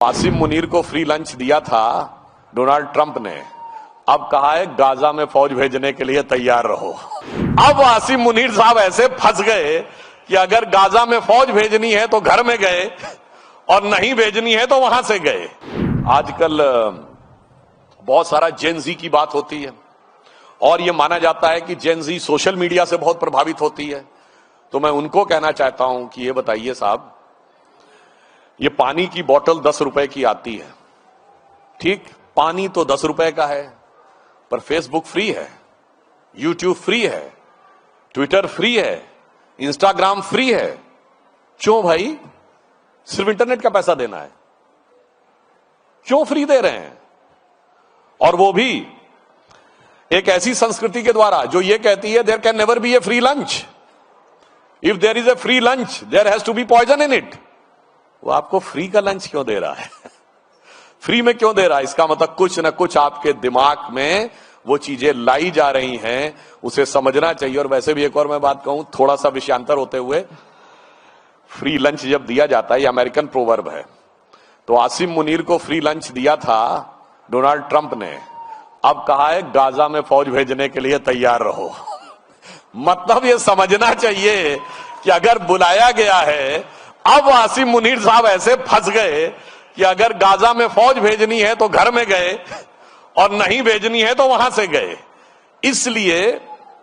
आसिम मुनीर को free lunch दिया था डोनाल्ड ट्रंप ने, अब कहा है गाजा में फौज भेजने के लिए तैयार रहो। अब आसिम मुनीर साहब ऐसे फंस गए कि अगर गाजा में फौज भेजनी है तो घर में गए और नहीं भेजनी है तो वहां से गए। आजकल बहुत सारा जेनजी की बात होती है और यह माना जाता है कि जेनजी सोशल मीडिया से बहुत प्रभावित होती है। तो मैं उनको कहना चाहता हूं कि ये बताइए साहब, ये पानी की बोतल 10 रुपए की आती है, ठीक, पानी तो 10 रुपए का है, पर फेसबुक फ्री है, यूट्यूब फ्री है, ट्विटर फ्री है, इंस्टाग्राम फ्री है। क्यों भाई? सिर्फ इंटरनेट का पैसा देना है, क्यों फ्री दे रहे हैं? और वो भी एक ऐसी संस्कृति के द्वारा जो ये कहती है there can never be a free lunch, if there is a free lunch there has to be poison in it. वो आपको फ्री का लंच क्यों दे रहा है? फ्री में क्यों दे रहा है? इसका मतलब कुछ ना कुछ आपके दिमाग में वो चीजें लाई जा रही हैं, उसे समझना चाहिए। और वैसे भी एक और मैं बात कहूं, थोड़ा सा विषयांतर होते हुए, फ्री लंच जब दिया जाता है, ये अमेरिकन प्रोवर्ब है, तो आसिम मुनीर को फ्री लंच दिया था डोनाल्ड ट्रंप ने, अब कहा है गाजा में फौज भेजने के लिए तैयार रहो। मतलब ये समझना चाहिए कि अगर बुलाया गया है, अब आसिम मुनीर साहब ऐसे फंस गए कि अगर गाजा में फौज भेजनी है तो घर में गए और नहीं भेजनी है तो वहां से गए। इसलिए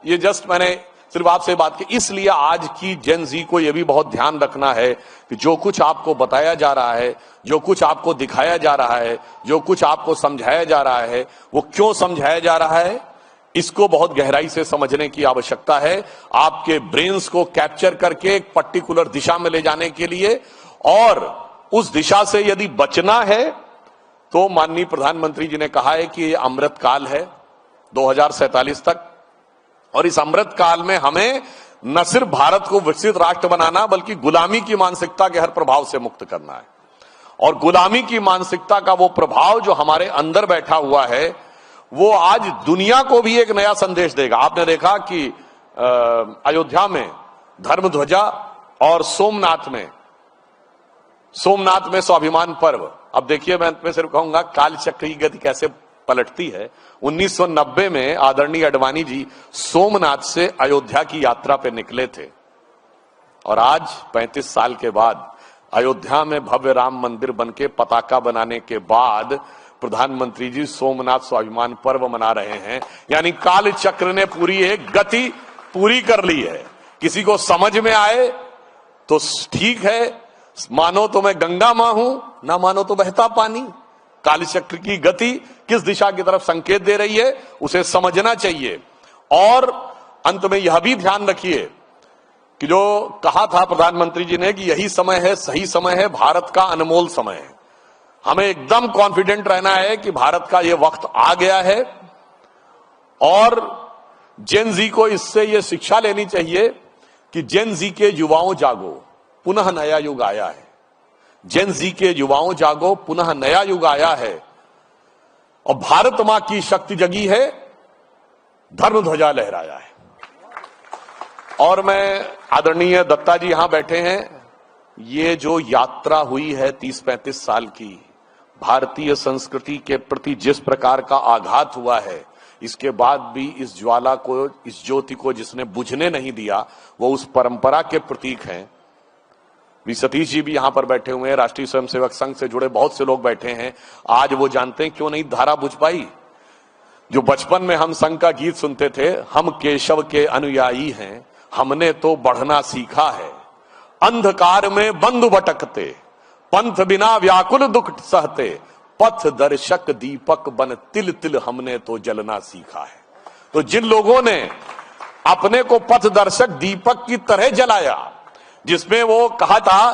ये जस्ट मैंने सिर्फ आपसे बात की, इसलिए आज की जेन जी को यह भी बहुत ध्यान रखना है कि जो कुछ आपको बताया जा रहा है, जो कुछ आपको दिखाया जा रहा है, जो कुछ आपको समझाया जा रहा है, वो क्यों समझाया जा रहा है, इसको बहुत गहराई से समझने की आवश्यकता है। आपके ब्रेन्स को कैप्चर करके एक पर्टिकुलर दिशा में ले जाने के लिए, और उस दिशा से यदि बचना है तो माननीय प्रधानमंत्री जी ने कहा है कि ये अमृत काल है 2047 तक, और इस अमृत काल में हमें न सिर्फ भारत को विकसित राष्ट्र बनाना बल्कि गुलामी की मानसिकता के हर प्रभाव से मुक्त करना है। और गुलामी की मानसिकता का वो प्रभाव जो हमारे अंदर बैठा हुआ है, वो आज दुनिया को भी एक नया संदेश देगा। आपने देखा कि अयोध्या में धर्म ध्वजा और सोमनाथ में स्वाभिमान पर्व। अब देखिए, मैं सिर्फ कहूंगा काल चक्र की गति कैसे पलटती है। 1990 में आदरणीय अडवाणी जी सोमनाथ से अयोध्या की यात्रा पे निकले थे, और आज 35 साल के बाद अयोध्या में भव्य राम मंदिर बनके पताका बनाने के बाद प्रधानमंत्री जी सोमनाथ स्वाभिमान पर्व मना रहे हैं। यानी काल चक्र ने पूरी एक गति पूरी कर ली है। किसी को समझ में आए तो ठीक है, मानो तो मैं गंगा मां हूं, ना मानो तो बहता पानी। काल चक्र की गति किस दिशा की तरफ संकेत दे रही है, उसे समझना चाहिए। और अंत में यह भी ध्यान रखिए कि जो कहा था प्रधानमंत्री जी ने कि यही समय है, सही समय है, भारत का अनमोल समय है। हमें एकदम कॉन्फिडेंट रहना है कि भारत का यह वक्त आ गया है, और जेन जी को इससे यह शिक्षा लेनी चाहिए कि जेन जी के युवाओं जागो, पुनः नया युग आया है। जेन जी के युवाओं जागो, पुनः नया युग आया है, और भारत मां की शक्ति जगी है, धर्म ध्वजा लहराया है। और मैं, आदरणीय दत्ता जी यहां बैठे हैं, ये जो यात्रा हुई है 30-35 साल की, भारतीय संस्कृति के प्रति जिस प्रकार का आघात हुआ है, इसके बाद भी इस ज्वाला को, इस ज्योति को जिसने बुझने नहीं दिया, वो उस परंपरा के प्रतीक हैं। सतीश जी भी यहां पर बैठे हुए हैं, राष्ट्रीय स्वयंसेवक संघ से जुड़े बहुत से लोग बैठे हैं। आज वो जानते हैं क्यों नहीं धारा बुझ पाई। जो बचपन में हम संघ का गीत सुनते थे, हम केशव के अनुयायी हैं, हमने तो बढ़ना सीखा है, अंधकार में बंधु भटकते, पंथ बिना व्याकुल दुख सहते, पथ दर्शक दीपक बन तिल तिल हमने तो जलना सीखा है। तो जिन लोगों ने अपने को पथ दर्शक दीपक की तरह जलाया, जिसमें वो कहा था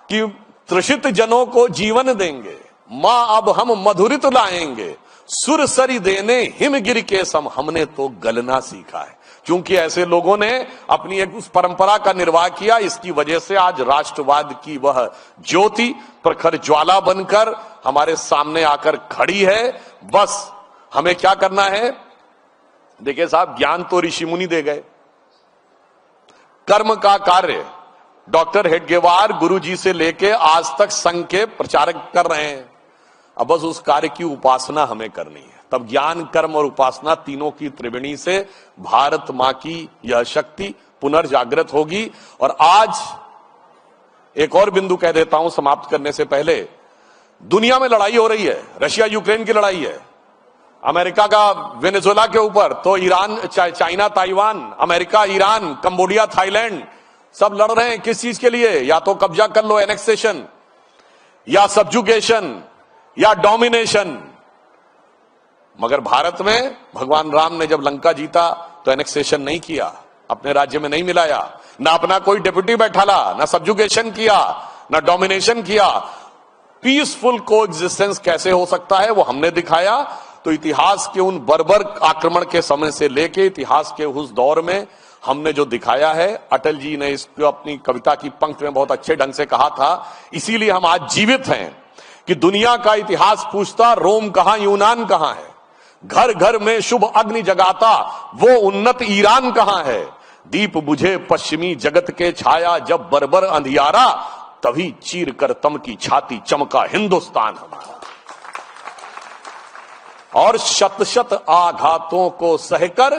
कि तृषित जनों को जीवन देंगे, मां अब हम मधुरित लाएंगे, सुर सरी देने हिमगिर के सम, हमने तो गलना सीखा है। क्योंकि ऐसे लोगों ने अपनी एक उस परंपरा का निर्वाह किया, इसकी वजह से आज राष्ट्रवाद की वह ज्योति प्रखर ज्वाला बनकर हमारे सामने आकर खड़ी है। बस हमें क्या करना है? देखिए साहब, ज्ञान तो ऋषि मुनि दे गए, कर्म का कार्य डॉक्टर हेडगेवार गुरुजी से लेके आज तक संघ के प्रचारक कर रहे हैं। अब बस उस कार्य की उपासना हमें करनी है, तब ज्ञान कर्म और उपासना तीनों की त्रिवेणी से भारत मां की यह शक्ति पुनर्जागृत होगी। और आज एक और बिंदु कह देता हूं समाप्त करने से पहले, दुनिया में लड़ाई हो रही है, रशिया यूक्रेन की लड़ाई है, अमेरिका का वेनेजुएला के ऊपर, तो Iran China Taiwan, America Iran, Cambodia Thailand सब लड़ रहे हैं। किस चीज के लिए? या तो कब्जा कर लो, एनेक्सेशन, या सब्जुगेशन, या डोमिनेशन। मगर भारत में भगवान राम ने जब लंका जीता तो एनेक्सेशन नहीं किया, अपने राज्य में नहीं मिलाया, ना अपना कोई डेप्यूटी बैठाला, ना सब्जुगेशन किया, ना डोमिनेशन किया। पीसफुल कोएग्जिस्टेंस कैसे हो सकता है वो हमने दिखाया। तो इतिहास के उन बर्बर आक्रमण के समय से लेके इतिहास के उस दौर में हमने जो दिखाया है, अटल जी ने इसको अपनी कविता की पंक्ति में बहुत अच्छे ढंग से कहा था। इसीलिए हम आज जीवित हैं कि दुनिया का इतिहास पूछता रोम कहां, यूनान कहां है, घर घर में शुभ अग्नि जगाता वो उन्नत ईरान कहां है, दीप बुझे पश्चिमी जगत के छाया जब बर्बर अंधियारा, तभी चीर कर तम की छाती चमका हिंदुस्तान हमारा। और शत शत आघातों को सहकर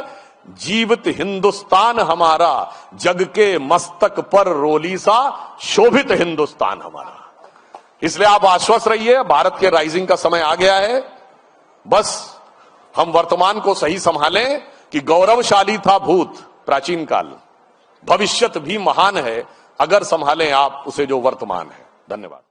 जीवित हिंदुस्तान हमारा, जग के मस्तक पर रोली सा शोभित हिंदुस्तान हमारा। इसलिए आप आश्वस्त रहिए, भारत के राइजिंग का समय आ गया है। बस हम वर्तमान को सही संभालें कि गौरवशाली था भूत प्राचीन काल, भविष्यत भी महान है अगर संभालें आप उसे जो वर्तमान है। धन्यवाद।